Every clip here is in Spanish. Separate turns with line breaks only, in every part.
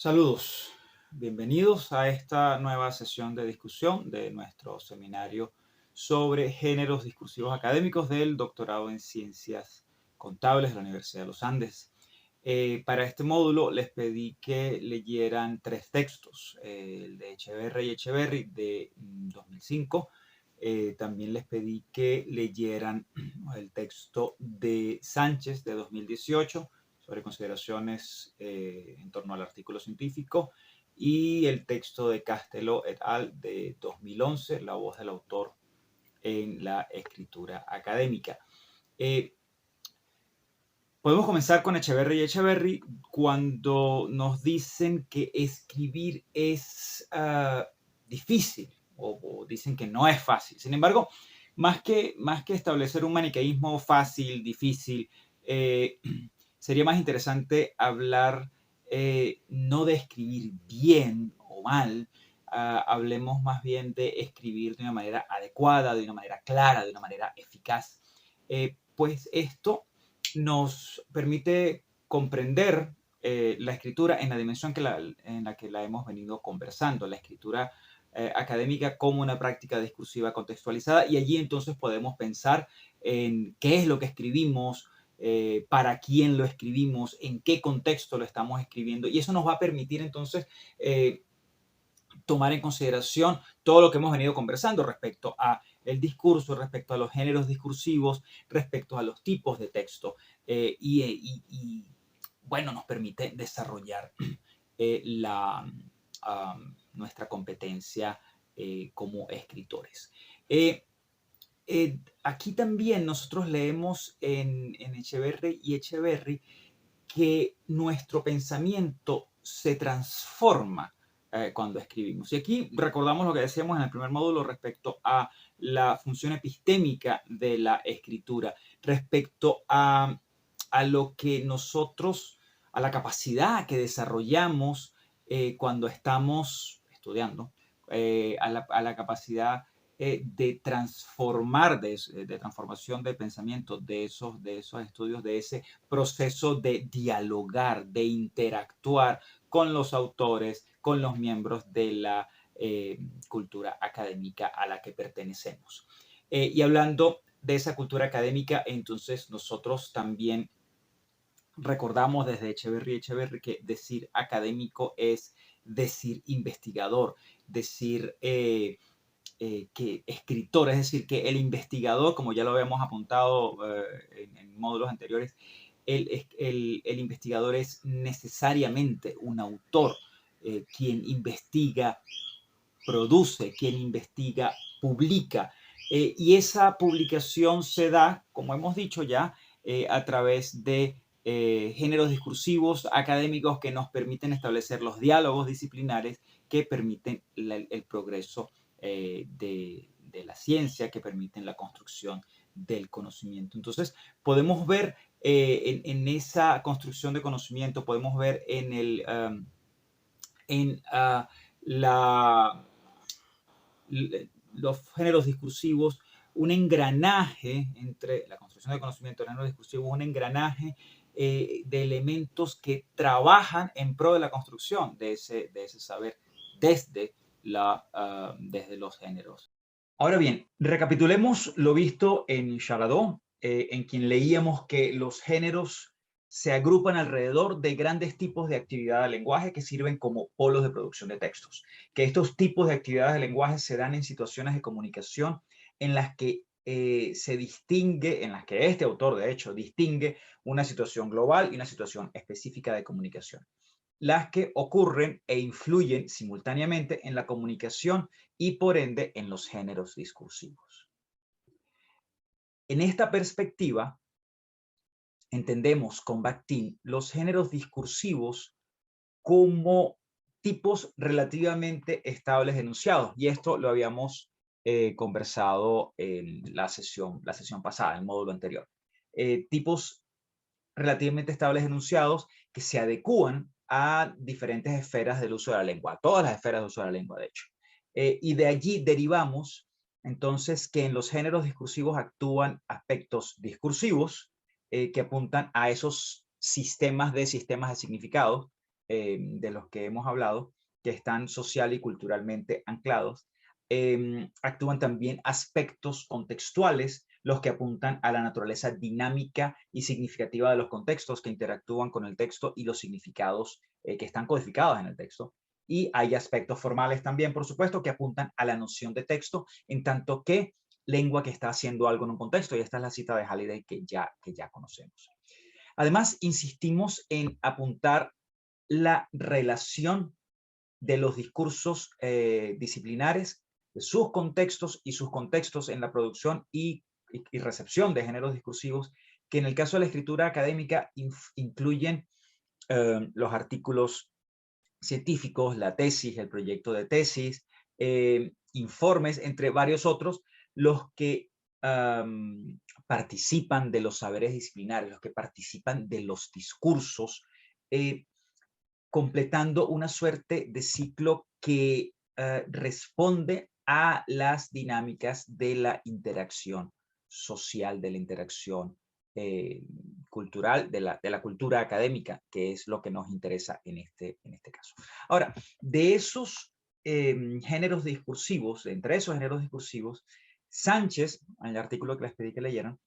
Saludos, bienvenidos a esta nueva sesión de discusión de nuestro seminario sobre géneros discursivos académicos del doctorado en Ciencias Contables de la Universidad de los Andes. Para este módulo les pedí que leyeran tres textos, el de Echeverri y Echeverri de 2005. También les pedí que leyeran el texto de Sánchez de 2018 sobre consideraciones en torno al artículo científico, y el texto de Castelo et al. De 2011, La voz del autor en la escritura académica. Podemos comenzar con Echeverri y Echeverri cuando nos dicen que escribir es difícil o dicen que no es fácil. Sin embargo, más que establecer un maniqueísmo fácil, difícil, eh, sería más interesante hablar no de escribir bien o mal, hablemos más bien de escribir de una manera adecuada, de una manera clara, de una manera eficaz. Pues esto nos permite comprender la escritura en la dimensión en la que la hemos venido conversando, la escritura académica como una práctica discursiva contextualizada, y allí entonces podemos pensar en qué es lo que escribimos, para quién lo escribimos, en qué contexto lo estamos escribiendo, y eso nos va a permitir entonces tomar en consideración todo lo que hemos venido conversando respecto a el discurso, respecto a los géneros discursivos, respecto a los tipos de texto, bueno, nos permite desarrollar nuestra competencia como escritores. Aquí también nosotros leemos en Echeverri y Echeverri que nuestro pensamiento se transforma cuando escribimos. Y aquí recordamos lo que decíamos en el primer módulo respecto a la función epistémica de la escritura, respecto a lo que nosotros, a la capacidad que desarrollamos cuando estamos estudiando, a la capacidad de transformar, de transformación del pensamiento de esos estudios, de ese proceso de dialogar, de interactuar con los autores, con los miembros de la cultura académica a la que pertenecemos. Y hablando de esa cultura académica, entonces nosotros también recordamos desde Echeverri que decir académico es decir investigador, decir que escritor, es decir, que el investigador, como ya lo habíamos apuntado en módulos anteriores, el investigador es necesariamente un autor, quien investiga, produce, quien investiga, publica. Y esa publicación se da, como hemos dicho ya, a través de géneros discursivos académicos que nos permiten establecer los diálogos disciplinares que permiten el progreso de la ciencia, que permiten la construcción del conocimiento. Entonces, podemos ver en esa construcción de conocimiento, podemos ver la los géneros discursivos, un engranaje entre la construcción de conocimiento y los géneros discursivos, un engranaje de elementos que trabajan en pro de la construcción de ese saber desde, desde los géneros. Ahora bien, recapitulemos lo visto en Charadot, en quien leíamos que los géneros se agrupan alrededor de grandes tipos de actividad del lenguaje que sirven como polos de producción de textos, que estos tipos de actividades del lenguaje se dan en situaciones de comunicación en las que se distingue, en las que este autor de hecho distingue una situación global y una situación específica de comunicación, las que ocurren e influyen simultáneamente en la comunicación y por ende en los géneros discursivos. En esta perspectiva, entendemos con Bakhtin los géneros discursivos como tipos relativamente estables de enunciados, y esto lo habíamos conversado en la sesión pasada, en el módulo anterior. Tipos relativamente estables de enunciados que se adecúan a diferentes esferas del uso de la lengua, a todas las esferas del uso de la lengua, de hecho. Y de allí derivamos entonces que en los géneros discursivos actúan aspectos discursivos que apuntan a esos sistemas de significado de los que hemos hablado, que están social y culturalmente anclados, actúan también aspectos contextuales, los que apuntan a la naturaleza dinámica y significativa de los contextos que interactúan con el texto y los significados que están codificados en el texto. Y hay aspectos formales también, por supuesto, que apuntan a la noción de texto, en tanto que lengua que está haciendo algo en un contexto. Y esta es la cita de Halliday que ya conocemos. Además, insistimos en apuntar la relación de los discursos disciplinares, de sus contextos y sus contextos en la producción y recepción de géneros discursivos, que en el caso de la escritura académica incluyen los artículos científicos, la tesis, el proyecto de tesis, informes, entre varios otros, los que participan de los saberes disciplinares, los que participan de los discursos, completando una suerte de ciclo que responde a las dinámicas de la interacción social, de la interacción cultural, de la cultura académica, que es lo que nos interesa en este caso. Ahora, de esos géneros discursivos, entre esos géneros discursivos, Sánchez, en el artículo que les pedí que leyeran,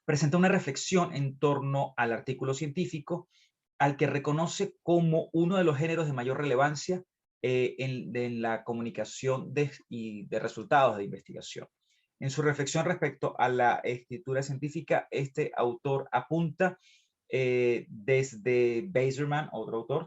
presenta una reflexión en torno al artículo científico, al que reconoce como uno de los géneros de mayor relevancia en la comunicación de resultados de investigación. En su reflexión respecto a la escritura científica, este autor apunta desde Basserman, otro autor,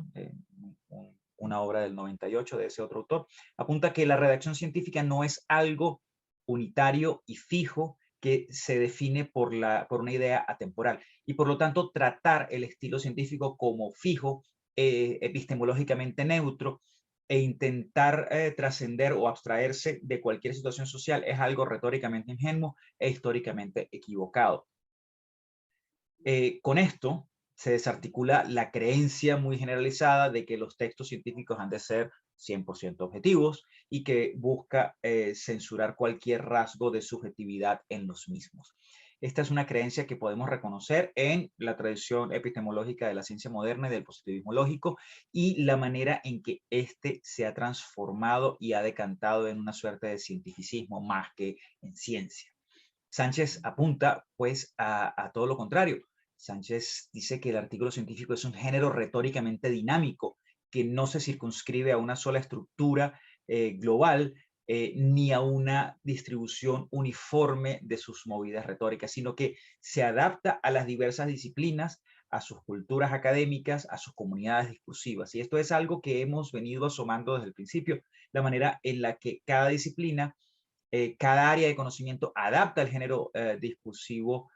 una obra del 98 de ese otro autor, apunta que la redacción científica no es algo unitario y fijo que se define por una idea atemporal, y por lo tanto tratar el estilo científico como fijo, epistemológicamente neutro, e intentar trascender o abstraerse de cualquier situación social es algo retóricamente ingenuo e históricamente equivocado. Con esto se desarticula la creencia muy generalizada de que los textos científicos han de ser 100% objetivos y que busca censurar cualquier rasgo de subjetividad en los mismos. Esta es una creencia que podemos reconocer en la tradición epistemológica de la ciencia moderna y del positivismo lógico, y la manera en que éste se ha transformado y ha decantado en una suerte de cientificismo más que en ciencia. Sánchez apunta pues a todo lo contrario. Sánchez dice que el artículo científico es un género retóricamente dinámico, que no se circunscribe a una sola estructura global, ni a una distribución uniforme de sus movidas retóricas, sino que se adapta a las diversas disciplinas, a sus culturas académicas, a sus comunidades discursivas. Y esto es algo que hemos venido asomando desde el principio, la manera en la que cada disciplina, cada área de conocimiento adapta el género discursivo,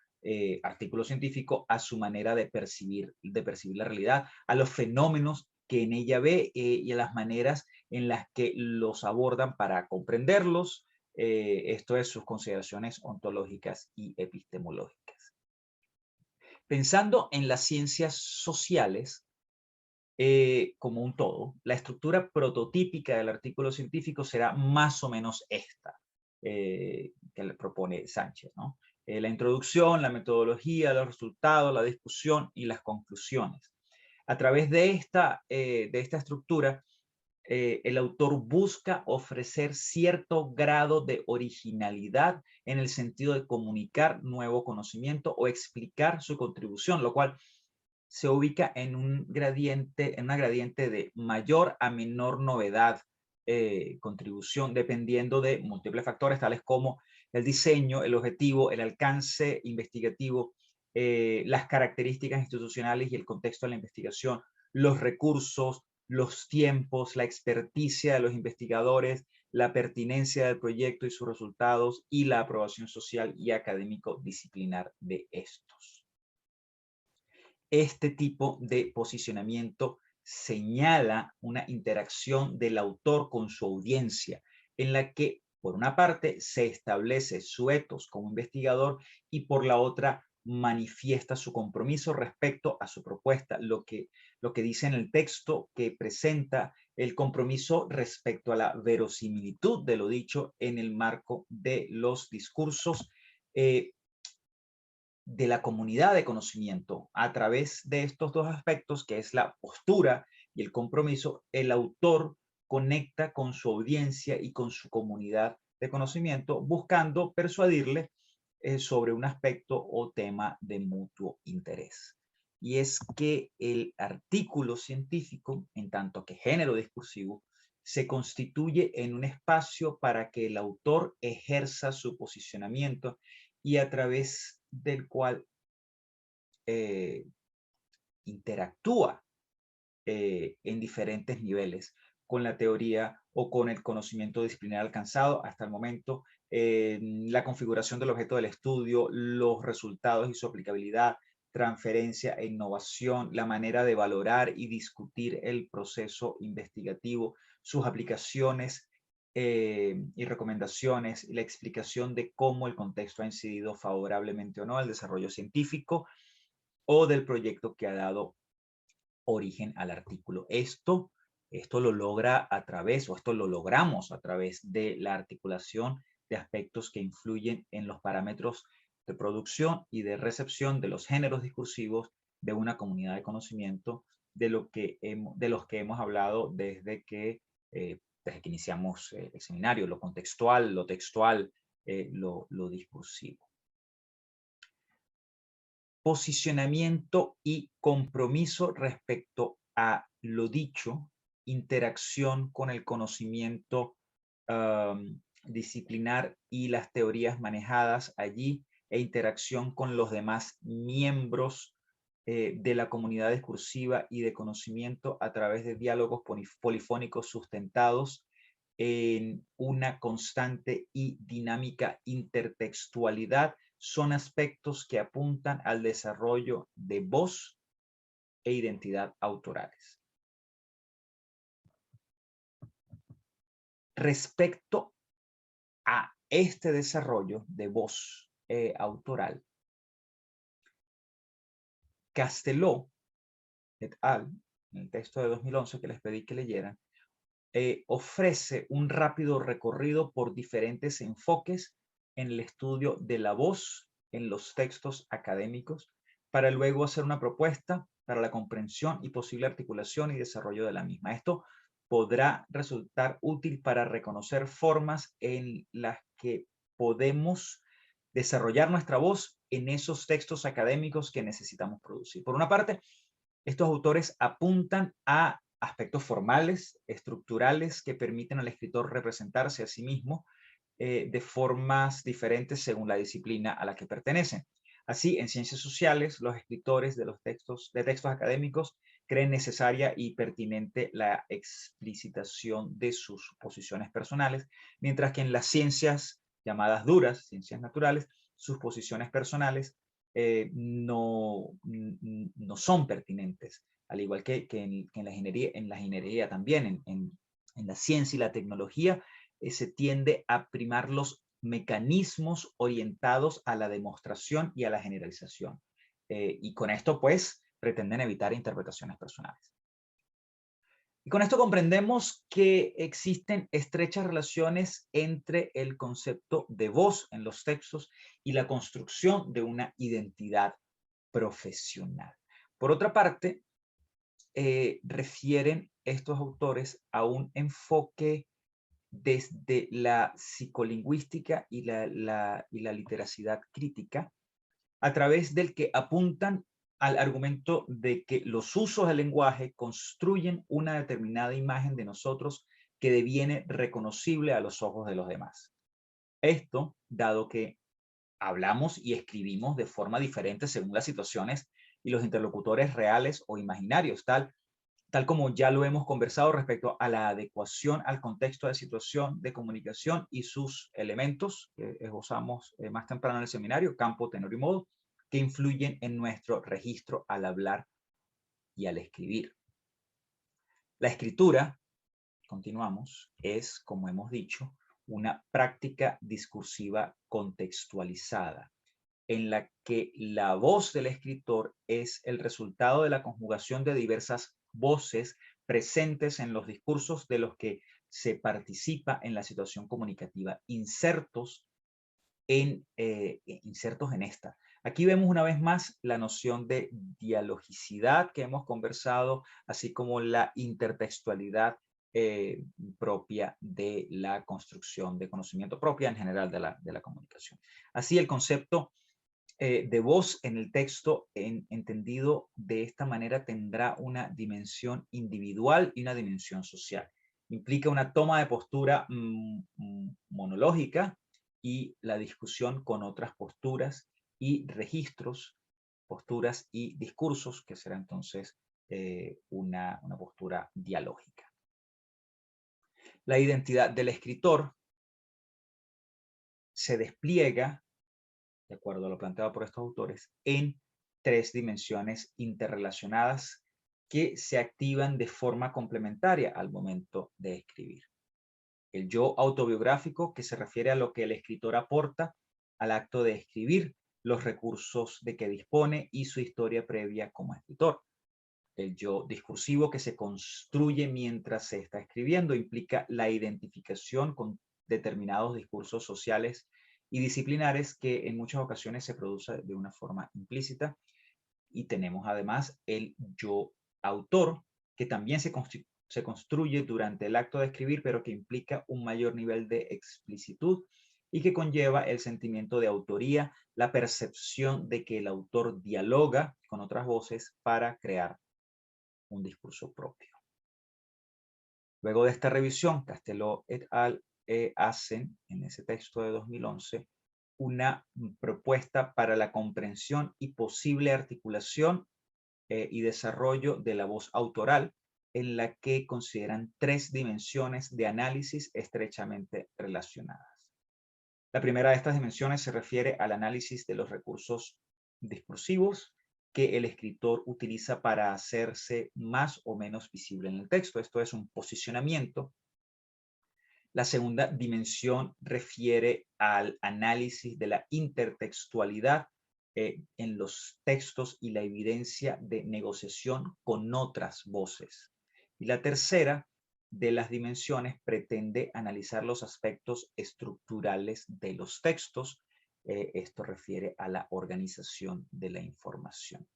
artículo científico, a su manera de percibir la realidad, a los fenómenos que en ella ve y a las maneras en las que los abordan para comprenderlos, esto es, sus consideraciones ontológicas y epistemológicas. Pensando en las ciencias sociales como un todo, la estructura prototípica del artículo científico será más o menos esta que le propone Sánchez, ¿no? La introducción, la metodología, los resultados, la discusión y las conclusiones. A través de esta estructura, el autor busca ofrecer cierto grado de originalidad en el sentido de comunicar nuevo conocimiento o explicar su contribución, lo cual se ubica en una gradiente de mayor a menor novedad, contribución, dependiendo de múltiples factores, tales como el diseño, el objetivo, el alcance investigativo, las características institucionales y el contexto de la investigación, los recursos, los tiempos, la experticia de los investigadores, la pertinencia del proyecto y sus resultados, y la aprobación social y académico disciplinar de estos. Este tipo de posicionamiento señala una interacción del autor con su audiencia, en la que, por una parte, se establece su ethos como investigador y, por la otra, manifiesta su compromiso respecto a su propuesta, lo que dice en el texto que presenta el compromiso respecto a la verosimilitud de lo dicho en el marco de los discursos de la comunidad de conocimiento, a través de estos dos aspectos, que es la postura y el compromiso, el autor conecta con su audiencia y con su comunidad de conocimiento, buscando persuadirle sobre un aspecto o tema de mutuo interés. Y es que el artículo científico, en tanto que género discursivo, se constituye en un espacio para que el autor ejerza su posicionamiento y a través del cual eh, interactúa en diferentes niveles con la teoría o con el conocimiento disciplinar alcanzado hasta el momento, la configuración del objeto del estudio, los resultados y su aplicabilidad, transferencia e innovación, la manera de valorar y discutir el proceso investigativo, sus aplicaciones y recomendaciones, y la explicación de cómo el contexto ha incidido favorablemente o no al desarrollo científico o del proyecto que ha dado origen al artículo. Esto lo logra a través, o esto lo logramos a través de la articulación de aspectos que influyen en los parámetros de producción y de recepción de los géneros discursivos de una comunidad de conocimiento de los que hemos hablado desde que iniciamos el seminario, lo contextual, lo textual, lo discursivo. Posicionamiento y compromiso respecto a lo dicho, interacción con el conocimiento disciplinar y las teorías manejadas allí, e interacción con los demás miembros de la comunidad discursiva y de conocimiento a través de diálogos polifónicos sustentados en una constante y dinámica intertextualidad, son aspectos que apuntan al desarrollo de voz e identidad autorales. Respecto a este desarrollo de voz autoral, Casteló et al., en el texto de 2011 que les pedí que leyeran, ofrece un rápido recorrido por diferentes enfoques en el estudio de la voz en los textos académicos, para luego hacer una propuesta para la comprensión y posible articulación y desarrollo de la misma. Esto podrá resultar útil para reconocer formas en las que podemos desarrollar nuestra voz en esos textos académicos que necesitamos producir. Por una parte, estos autores apuntan a aspectos formales, estructurales, que permiten al escritor representarse a sí mismo de formas diferentes según la disciplina a la que pertenecen. Así, en ciencias sociales, los escritores de textos académicos creen necesaria y pertinente la explicitación de sus posiciones personales, mientras que en las ciencias llamadas duras, ciencias naturales, sus posiciones personales no son pertinentes, al igual que en la ingeniería también, en la ciencia y la tecnología, se tiende a primar los mecanismos orientados a la demostración y a la generalización. Y con esto, pues, pretenden evitar interpretaciones personales. Y con esto comprendemos que existen estrechas relaciones entre el concepto de voz en los textos y la construcción de una identidad profesional. Por otra parte, refieren estos autores a un enfoque desde la psicolingüística y la literacidad crítica, a través del que apuntan al argumento de que los usos del lenguaje construyen una determinada imagen de nosotros que deviene reconocible a los ojos de los demás. Esto, dado que hablamos y escribimos de forma diferente según las situaciones y los interlocutores reales o imaginarios, tal como ya lo hemos conversado respecto a la adecuación al contexto de situación de comunicación y sus elementos que esbozamos más temprano en el seminario, campo, tenor y modo, que influyen en nuestro registro al hablar y al escribir. La escritura, continuamos, es, como hemos dicho, una práctica discursiva contextualizada, en la que la voz del escritor es el resultado de la conjugación de diversas voces presentes en los discursos de los que se participa en la situación comunicativa, insertos en esta. Aquí vemos una vez más la noción de dialogicidad que hemos conversado, así como la intertextualidad eh, propia de la construcción de conocimiento propia en general de la comunicación. Así el concepto de voz en el texto, entendido de esta manera, tendrá una dimensión individual y una dimensión social. Implica una toma de postura monológica y la discusión con otras posturas y registros, posturas y discursos, que será entonces una postura dialógica. La identidad del escritor se despliega, de acuerdo a lo planteado por estos autores, en tres dimensiones interrelacionadas que se activan de forma complementaria al momento de escribir. El yo autobiográfico, que se refiere a lo que el escritor aporta al acto de escribir, los recursos de que dispone y su historia previa como escritor. El yo discursivo, que se construye mientras se está escribiendo, implica la identificación con determinados discursos sociales y disciplinares que en muchas ocasiones se produce de una forma implícita. Y tenemos además el yo autor, que también se construye durante el acto de escribir, pero que implica un mayor nivel de explicitud y que conlleva el sentimiento de autoría, la percepción de que el autor dialoga con otras voces para crear un discurso propio. Luego de esta revisión, Casteló et al. Hacen en ese texto de 2011 una propuesta para la comprensión y posible articulación y desarrollo de la voz autoral, en la que consideran tres dimensiones de análisis estrechamente relacionadas. La primera de estas dimensiones se refiere al análisis de los recursos discursivos que el escritor utiliza para hacerse más o menos visible en el texto. Esto es un posicionamiento. La segunda dimensión refiere al análisis de la intertextualidad en los textos y la evidencia de negociación con otras voces. Y la tercera de las dimensiones pretende analizar los aspectos estructurales de los textos. Esto refiere a la organización de la información.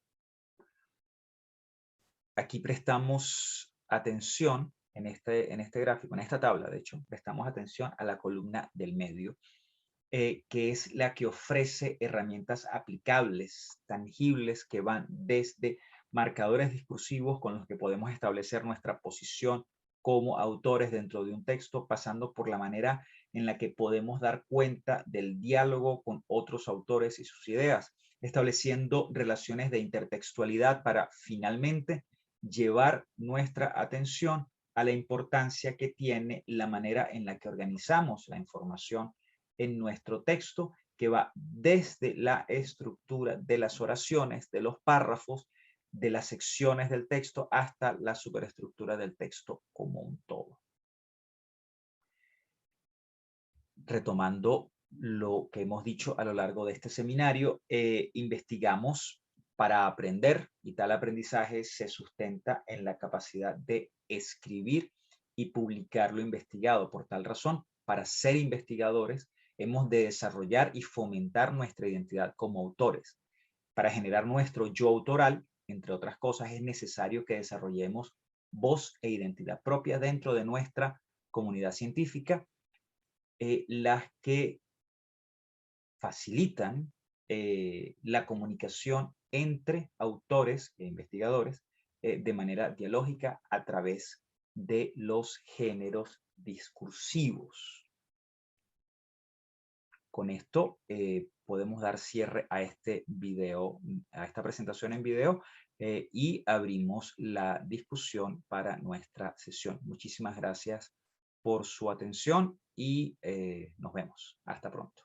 Aquí prestamos atención en este gráfico, en esta tabla, de hecho, prestamos atención a la columna del medio, que es la que ofrece herramientas aplicables, tangibles, que van desde marcadores discursivos con los que podemos establecer nuestra posición como autores dentro de un texto, pasando por la manera en la que podemos dar cuenta del diálogo con otros autores y sus ideas, estableciendo relaciones de intertextualidad para finalmente llevar nuestra atención a la importancia que tiene la manera en la que organizamos la información en nuestro texto, que va desde la estructura de las oraciones, de los párrafos, de las secciones del texto, hasta la superestructura del texto como un todo. Retomando lo que hemos dicho a lo largo de este seminario, investigamos para aprender, y tal aprendizaje se sustenta en la capacidad de escribir y publicar lo investigado. Por tal razón, para ser investigadores, hemos de desarrollar y fomentar nuestra identidad como autores. Para generar nuestro yo autoral, entre otras cosas, es necesario que desarrollemos voz e identidad propia dentro de nuestra comunidad científica, las que facilitan la comunicación entre autores e investigadores de manera dialógica a través de los géneros discursivos. Con esto podemos dar cierre a este video, a esta presentación en video, y abrimos la discusión para nuestra sesión. Muchísimas gracias por su atención y nos vemos. Hasta pronto.